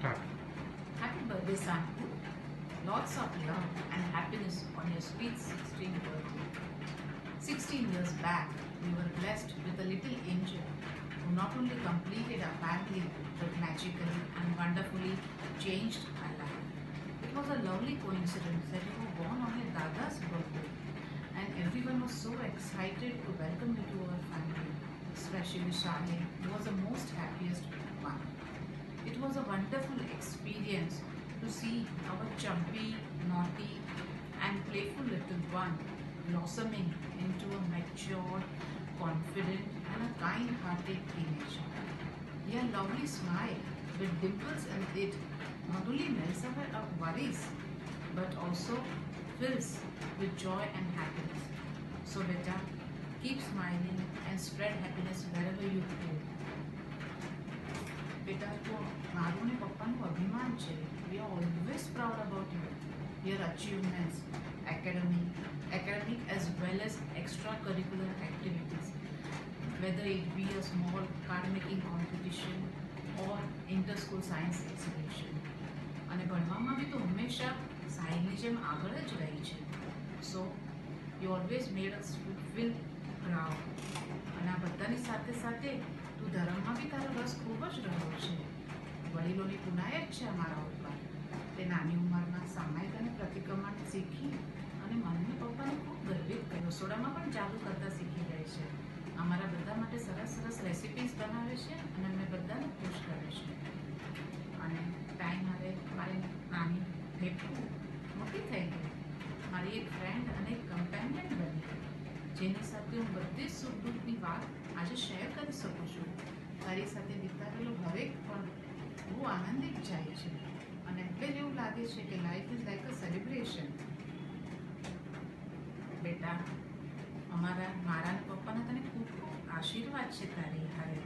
Start. Happy birthday, Sanku. Lots of love and happiness on your sweet 16th birthday. 16 years back, we were blessed with a little angel who not only completed our family but magically and wonderfully changed our life. It was a lovely coincidence that you were born on your Dada's birthday, and everyone was so excited to welcome you to our family, especially Shahid, who was the most happiest one. It was a wonderful experience to see our chubby, naughty, and playful little one blossoming into a matured, confident, and a kind hearted teenager. Your lovely smile with dimples in it not only melts away our worries but also fills with joy and happiness. So, beta, keep smiling and spread happiness wherever you go. બેટા તો મારું ને પપ્પાનું અભિમાન છે. We are always proud about you, your achievements, academic as well as extracurricular activities, whether it be a small card making competition or inter-school science exhibition. અને ભણવામાં બી તો હંમેશા સાયન્સની જેમ આગળ જ રહી છે. So you always made us feel proud. અને આ બધાની સાથે સાથે તું ધર્મમાં બી તારો રસ ખૂબ જ રહ્યો છે. વડીલોની પુનાય જ છે અમારા ઉપર. તે નાની ઉંમરમાં સામાયિક અને પ્રતિક્રમણ શીખી અને મમ્મી પપ્પાને ખૂબ ગર્વિત કર્યો. રસોડામાં પણ ચાલુ કરતાં શીખી ગઈ છે. અમારા બધા માટે સરસ સરસ રેસિપીઝ બનાવે છે અને અમને બધાને ખુશ કરે છે. અને ટાઈમ હવે મારી નાની ભેટું મોટી થઈ ગઈ. મારી એક ફ્રેન્ડ અને એક કમ્પેનિયન બની જેની સાથે હું બધી જ સુખ દુઃખની વાત આજે શેર કરી શકું છું. તારી સાથે વિતાવેલો હરેક પણ બહુ આનંદિત જાય છે અને એટલે જ એવું લાગે છે કે life is like a celebration. બેટા, મારા ને પપ્પાના તને ખૂબ ખૂબ આશીર્વાદ છે તારી હારે.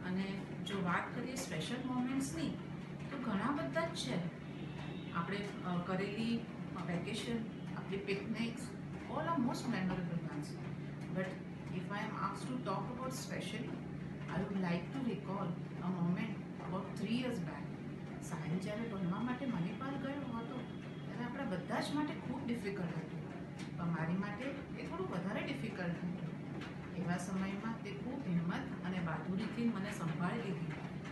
અને જો વાત કરીએ સ્પેશિયલ મોમેન્ટ્સની તો ઘણા બધા જ છે. આપણે કરેલી વેકેશન, આપણી પિકનિક્સ, all are most memorable ones. But if I am asked to talk about specially, I would like to recall a moment about 3 years back. Sahil જ્યારે ભણવા માટે મણિપાલ ગયો હતો ત્યારે આપણા બધા જ માટે ખૂબ ડિફિકલ્ટ હતું, પણ મારી માટે એ થોડું વધારે ડિફિકલ્ટ હતું. એવા સમયમાં તે ખૂબ હિંમત અને બહાદુરીથી મને સંભાળી લીધી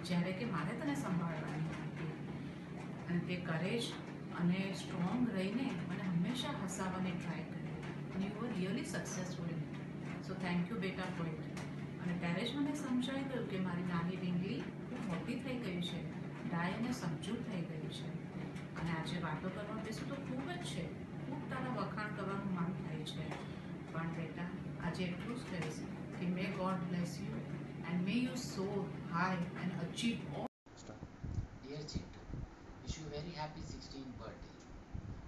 જ્યારે કે મારે તને સંભાળવાની હતી. અને તે કરેજ અને સ્ટ્રોંગ રહીને મને હંમેશા હસાવવાની ટ્રાય કરી. and you were really successful in it. So thank you બેટા for it. અને ત્યારે જ મને સમજાઈ ગયું કે મારી નાની ડીંગલી ખૂબ મોટી થઈ ગઈ છે, ડાય અને સમજૂત થઈ ગઈ છે. અને આજે વાતો કરવા બેસું તો ખૂબ જ છે, ખૂબ તારા વખાણ કરવાનું મન થાય છે. પણ બેટા આજે એટલું જ કહીશ કે may God bless you and may you soar high and achieve all. Start. Dear Chintu, wish you a very happy 16th birthday.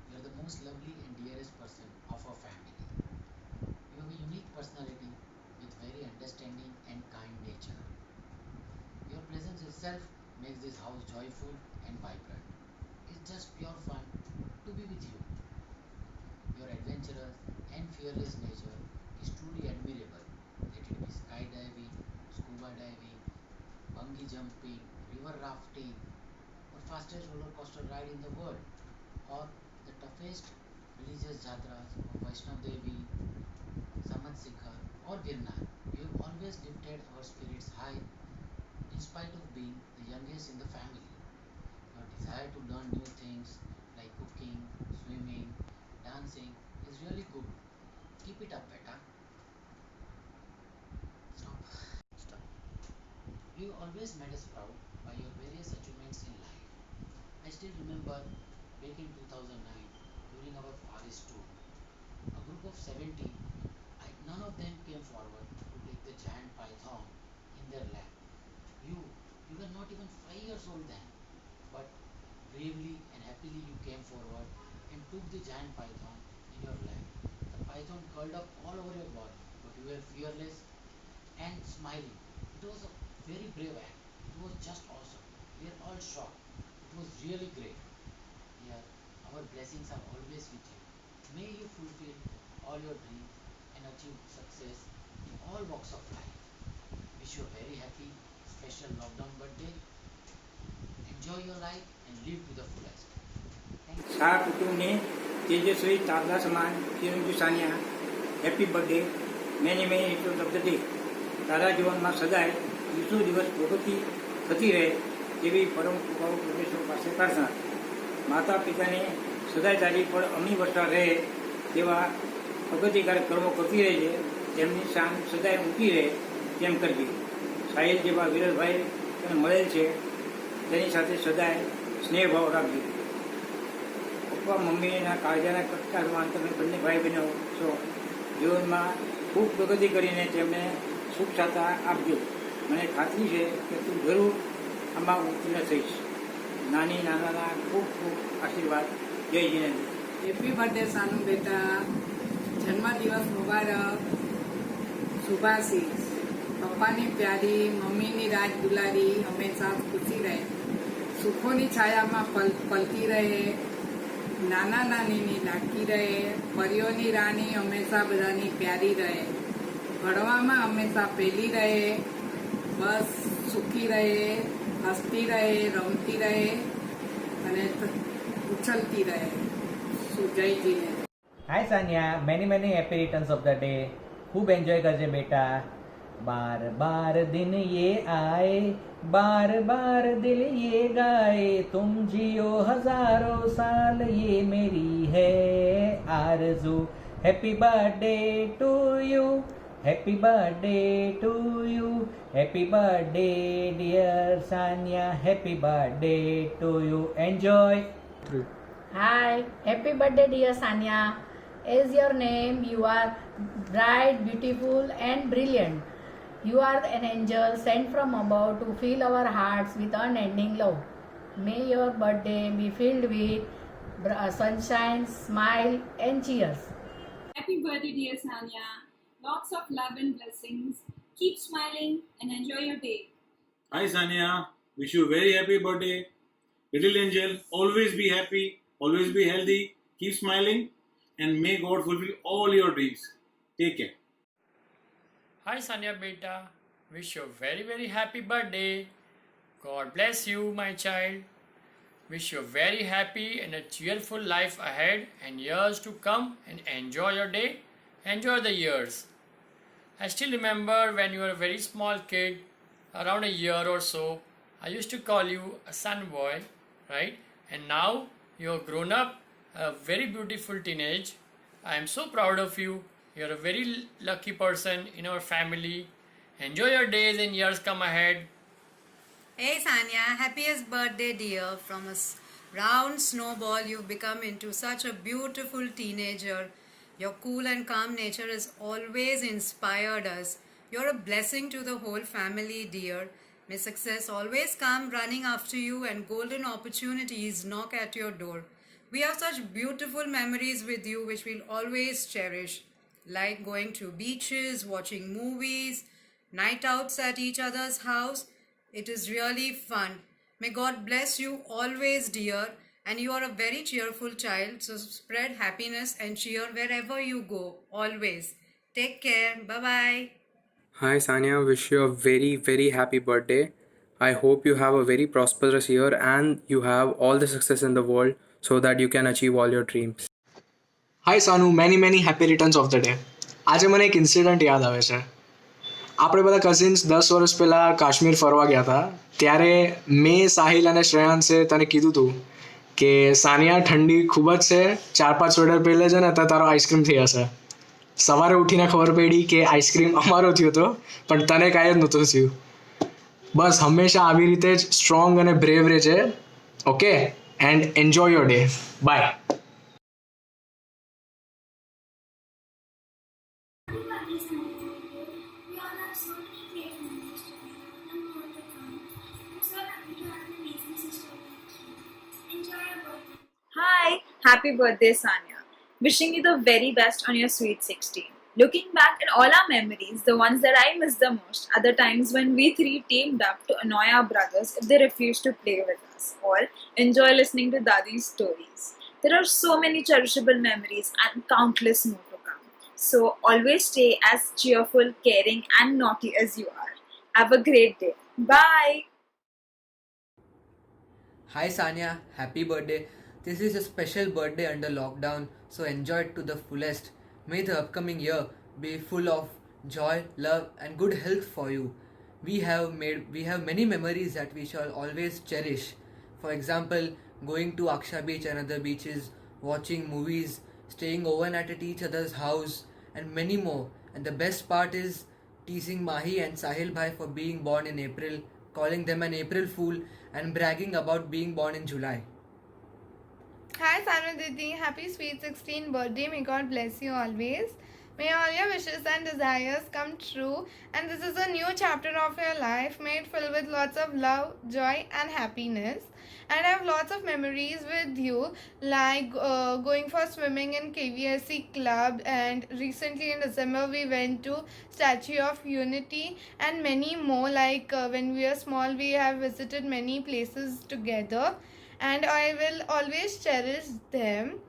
You are the most lovely and dearest person of our family. You have a unique personality with very understanding and kind nature. Your presence itself makes this house joyful and vibrant. It's just pure fun to be with you. Your adventurous and fearless nature is truly admirable. Let it be skydiving, scuba diving, bungee jumping, river rafting, or fastest roller coaster ride in the world, or the toughest religious jatras of Vaishnav Devi, Samat Sikhar, or Girnar. You have always lifted our spirits high in spite of being the youngest in the family. Your desire to learn new things like cooking, swimming, dancing is really good. Keep it up, beta. Stop. Start. You always made us proud by your various achievements in life. I still remember back in 2009 during our forest tour. A group of 70, none of them came forward to take the giant python in their lap. You, you were not even 5 years old then, but bravely and happily you came forward and took the giant python in your lap. The python curled up all over your body, but you were fearless and smiling. It was a very brave act. It was just awesome. We are all shocked. It was really great. Yeah, our blessings are always with you. May you fulfill all your dreams and achieve success in all walks of life. Wish you a very happy, special lockdown birthday and Enjoy your life and live to the fullest. Thank you. Shah કુટુંબને તેજસ્વી તારલા સમાન ચિરંજીવ Sania happy birthday many many returns of the day. તારા જીવનમાં સદાય વિશ્વ દિવસ પ્રગતિ થતી રહે તેવી પરમ કૃપાળુ પરમેશ્વર પાસે પ્રાર્થના. માતા પિતાને સદાય તારી પર અમી વર્ષા રહે તેવા પ્રગતિકારક કર્મો કરતી રહેજે. તેમની શાન સદાય ઊંચી રહે તેમ કરજે. સાહિલ જેવા વિરલભાઈ તને મળેલ છે તેની સાથે સદાય સ્નેહભાવ રાખજે. પપ્પા મમ્મીના કાળજાના કટકા સમાન તમે બંને ભાઈ બહેનો છો. જીવનમાં ખૂબ પ્રગતિ કરીને તેમને સુખ શાંતા આપજો. મને ખાતરી છે કે તું જરૂર આમાં ઉત્તીર્ણ થઈશ. નાની નાનાના ખૂબ ખૂબ આશીર્વાદ. જય જીનેન્દ્ર. હેપી બર્થડે સાનુ બેટા, જન્મદિવસ મુબારક. શુભાશીષ. પપ્પાની પ્યારી, મમ્મીની રાજ દુલારી હંમેશા ખુશી રહે. સુખોની છાયામાં પલતી રહે. નાના નાનીની લાગતી રહે. પરીઓની રાણી હંમેશા બધાની પ્યારી રહે. ભણવામાં હંમેશા પહેલી રહે. બસ સુખી રહે, હસતી રહે, રમતી રહે અને ઉછલતી રહે. જય જીને. Hi Sania, many happy returns of the day. खूब एंजॉय करजे बेटा. बार बार दिन ये आए, बार बार दिल ये गाए, तुम जियो हजारों साल ये मेरी है आरज़ू. Happy birthday to you, happy birthday to you, happy birthday dear Sania, happy birthday to you. Enjoy. Hi, happy birthday dear Sanya. As your name, you are bright, beautiful and brilliant. You are an angel sent from above to fill our hearts with unending love. May your birthday be filled with sunshine, smile and cheers. Happy birthday, dear Sanya. Lots of love and blessings. Keep smiling and enjoy your day. Hi Sania, wish you a very happy birthday. Little angel, always be happy, always be healthy, keep smiling, and may God fulfill all your dreams. Take care. Hi Sanya beta, wish you a very happy birthday. God bless you my child. Wish you a very happy and a cheerful life ahead and years to come, and enjoy your day, enjoy the years. I still remember when you were a very small kid, around a year or so, I used to call you a sun boy, right? And now you're grown up, a very beautiful teenage. I am so proud of you. You're a very lucky person in our family. Enjoy your days and years come ahead. Hey Sanya, happiest birthday dear. From a round snowball you've become into such a beautiful teenager. Your cool and calm nature has always inspired us. You're a blessing to the whole family dear. May success always come running after you and golden opportunities knock at your door. We have such beautiful memories with you which we'll always cherish, like going to beaches, watching movies, night outs at each other's house. It is really fun. May God bless you always dear, and you are a very cheerful child, so spread happiness and cheer wherever you go, always. Take care. Bye-bye. Hi Sanya, wish you a very happy birthday. I hope you have a very prosperous year and you have all the success in the world so that you can achieve all your dreams. Hi Sanu, many happy returns of the day. આજે મને એક incident યાદ આવે છે. આપણે બધા cousins 10 વર્ષ પહેલાં કાશ્મીર ફરવા ગયા હતા. ત્યારે મેં, સાહિલ અને શ્રેયાંશે તને કીધું હતું કે સાનિયા ઠંડી ખૂબ જ છે, 4-5 સ્વેટર પહેરે છે ને તો તારો આઈસ્ક્રીમ થઈ જશે. સવારે ઉઠીને ખબર પડી કે આઈસ્ક્રીમ અમારો થયો હતો પણ તને કાંઈ જ નહોતું થયું. બસ હંમેશા આવી રીતે જ સ્ટ્રોંગ અને બ્રેવ રહેજે. Okay, and enjoy your day. Bye. Hi, happy birthday, Sanya. Wishing you the very best on your sweet 16. Looking back at all our memories, the ones that I miss the most are the times when we three teamed up to annoy our brothers if they refused to play with us, or enjoy listening to Dadi's stories. There are so many cherishable memories and countless more to come. So always stay as cheerful, caring and naughty as you are. Have a great day. Bye! Hi Sanya, happy birthday. This is a special birthday under lockdown, so enjoy it to the fullest. May the upcoming year be full of joy, love, and good health for you. We have many memories that we shall always cherish. For example, going to Aksha Beach and other beaches, watching movies, staying overnight at each other's house, and many more. And the best part is teasing Mahi and Sahil Bhai for being born in April, calling them an April Fool, and bragging about being born in July. Hi Sanu Didi, happy sweet 16 birthday. May God bless you always. May all your wishes and desires come true. And this is a new chapter of your life made filled with lots of love, joy, and happiness. And I have lots of memories with you, like going for swimming in KVSC club, and recently in December we went to Statue of Unity, and many more. Like when we were small, we have visited many places together, and I will always cherish them.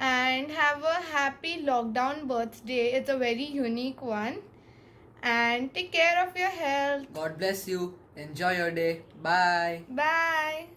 And have a happy lockdown birthday. It's a very unique one. And take care of your health. God bless you. Enjoy your day. Bye. Bye.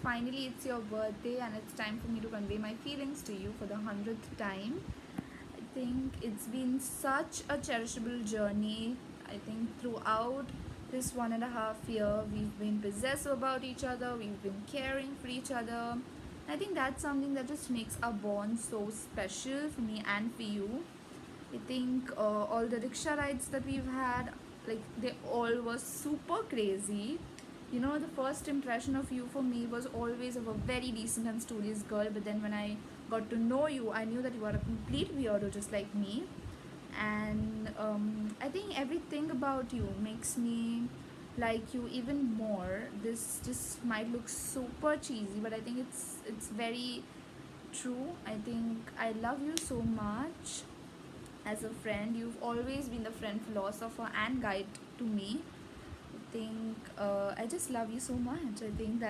Finally, it's your birthday, and it's time for me to convey my feelings to you for the 100th time. I think it's been such a cherishable journey. I think throughout this 1.5 year, we've been possessive about each other, we've been caring for each other. I think that's something that just makes our bond so special for me and for you. I think all the rickshaw rides that we've had, like, they all were super crazy. You know, the first impression of you for me was always of a very decent and studious girl, but then when I got to know you, I knew that you are a complete weirdo just like me. And I think everything about you makes me like you even more. This just might look super cheesy, but I think it's very true. I think I love you so much as a friend. You've always been the friend, philosopher, and guide to me. I think I just love you so much. I think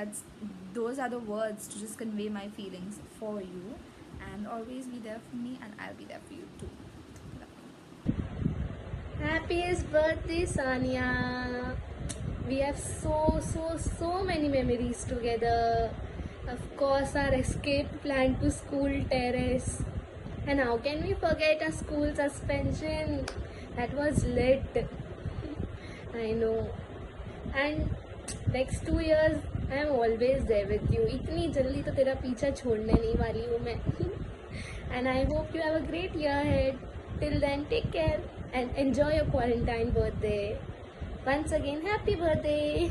those are the words to just convey my feelings for you, and always be there for me, and I'll be there for you too. Happiest birthday, Sanya. We have so many memories together. Of course, our escape plan to school terrace. And how can we forget our school suspension? That was lit. I know. And next 2 years, I am always there with you. इतनी जल्दी तो तेरा पीछा छोड़ने नहीं वाली हूँ मैं. And I hope you have a great year ahead. Till then, take care and enjoy your quarantine birthday. Once again, happy birthday.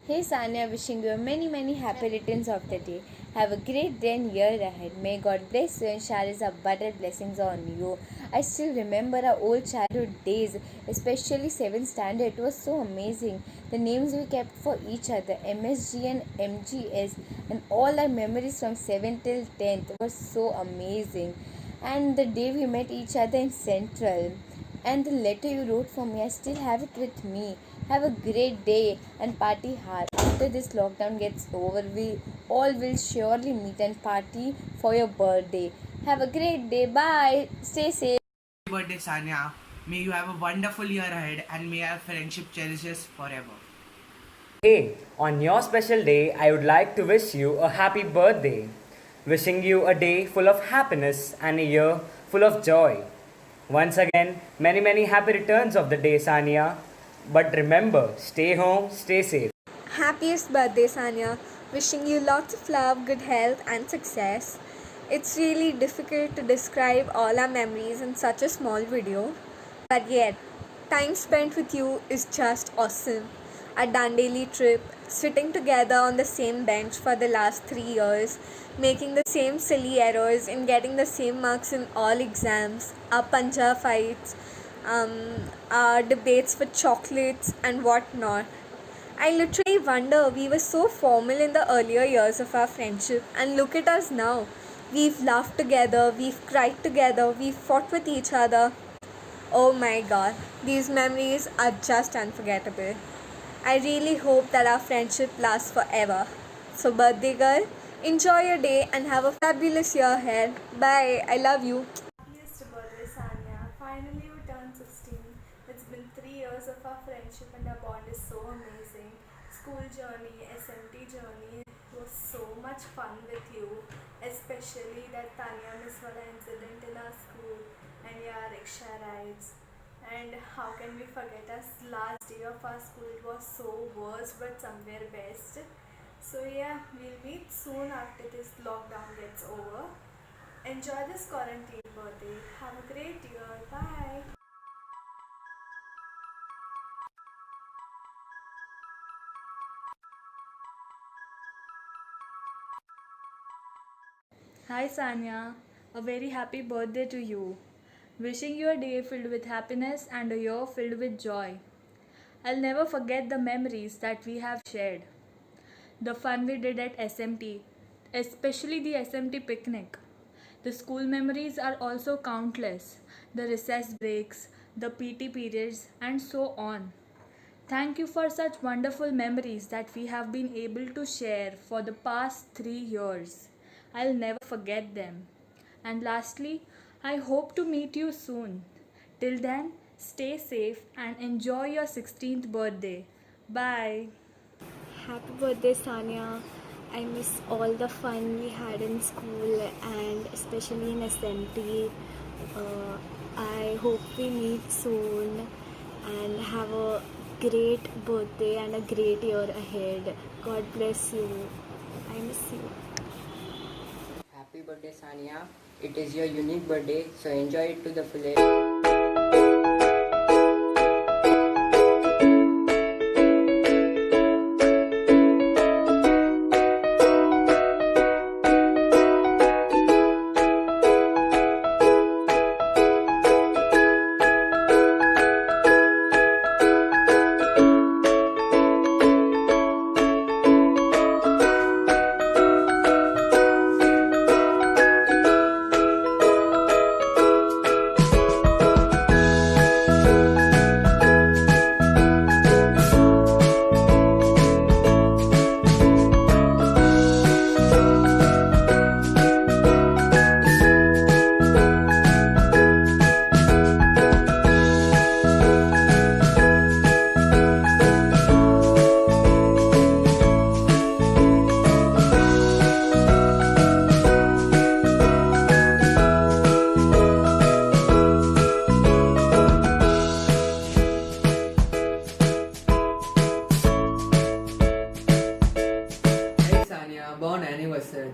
Hey Sanya, wishing you many happy returns of the day. Have a great day and year ahead. May God bless you and shower His abundant blessings on you. I still remember our old childhood days, especially 7th standard. It was so amazing. The names we kept for each other, MSG and MGS, and all our memories from 7th till 10th were so amazing. And the day we met each other in Central, and the letter you wrote for me, I still have it with me. Have a great day and party hard. After this lockdown gets over, we all will surely meet and party for your birthday. Have a great day. Bye. Stay safe. Happy birthday, Sanya. May you have a wonderful year ahead, and may our friendship cherishes forever. Hey, on your special day, I would like to wish you a happy birthday. Wishing you a day full of happiness and a year full of joy. Once again, many, many happy returns of the day, Sania. But remember, stay home, stay safe. Happiest birthday, Sanya. Wishing you lots of love, good health, and success. It's really difficult to describe all our memories in such a small video, but yet, time spent with you is just awesome. Our Dandeli trip, sitting together on the same bench for the last 3 years, making the same silly errors and getting the same marks in all exams, our panja fights, our debates for chocolates and whatnot. I literally wonder we were so formal in the earlier years of our friendship, and look at us now. We've laughed together, we've cried together, we've fought with each other. Oh my god, these memories are just unforgettable. I really hope that our friendship lasts forever. So, birthday girl, enjoy your day and have a fabulous year ahead. Bye, I love you. Happiest birthday, Sanya. Finally, you turned 16. It's been 3 years of our friendship, and our bond is so amazing. School journey, SMT journey was so much fun with you, especially that Tanya Miswala incident in our school and your rickshaw rides. And how can we forget us last day of our school? It was so worst but somewhere best. So yeah, we'll meet soon after this lockdown gets over. Enjoy this quarantine birthday. Have a great year. Bye. Hi Sanya, a very happy birthday to you. Wishing you a day filled with happiness and a year filled with joy. I'll never forget the memories that we have shared. The fun we did at SMT, especially the SMT picnic. The school memories are also countless. The recess breaks, the PT periods, and so on. Thank you for such wonderful memories that we have been able to share for the past 3 years. I'll never forget them. And lastly, I hope to meet you soon. Till then, stay safe and enjoy your 16th birthday. Bye. Happy birthday, Sanya. I miss all the fun we had in school and especially in SMT. I hope we meet soon and have a great birthday and a great year ahead. God bless you. I miss you. Happy birthday, Sania. It is your unique birthday, so enjoy it to the fullest.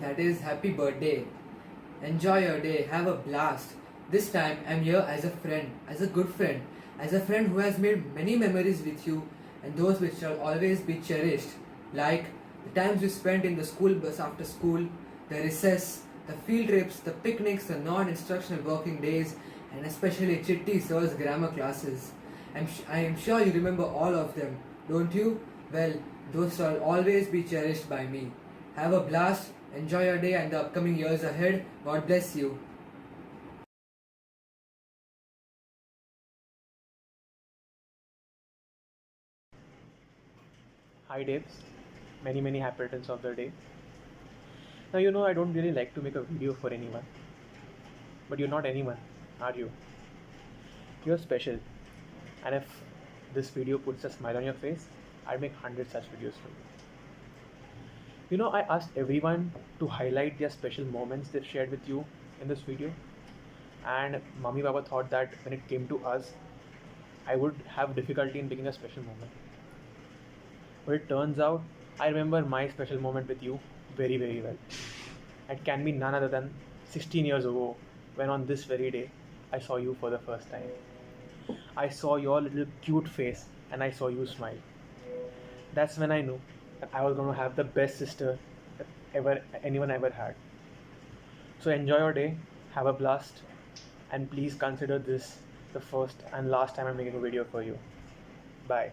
That is happy birthday. Enjoy your day, have a blast. This time I'm here as a friend, as a good friend, as a friend who has made many memories with you and those which shall always be cherished, like the times we spent in the school bus after school, the recess, the field trips, the picnics, the non-instructional working days, and especially Chitti Sir's grammar classes. I am sure you remember all of them, don't you? Well, those shall always be cherished by me. Have a blast, enjoy your day and the upcoming years ahead. God bless you. Hi Debs, many happy returns of the day. Now you know I don't really like to make a video for anyone, but you're not anyone, are you? You're special, and if this video puts a smile on your face, I'd make 100 such videos for you. You know, I asked everyone to highlight their special moments they've shared with you in this video, and Mummy Baba thought that when it came to us, I would have difficulty in picking a special moment. But it turns out I remember my special moment with you very, very well. It can be none other than 16 years ago, when on this very day I saw you for the first time. I saw your little cute face and I saw you smile. That's when I knew that I was going to have the best sister that anyone ever had. So enjoy your day, have a blast, and please consider this the first and last time I'm making a video for you. Bye.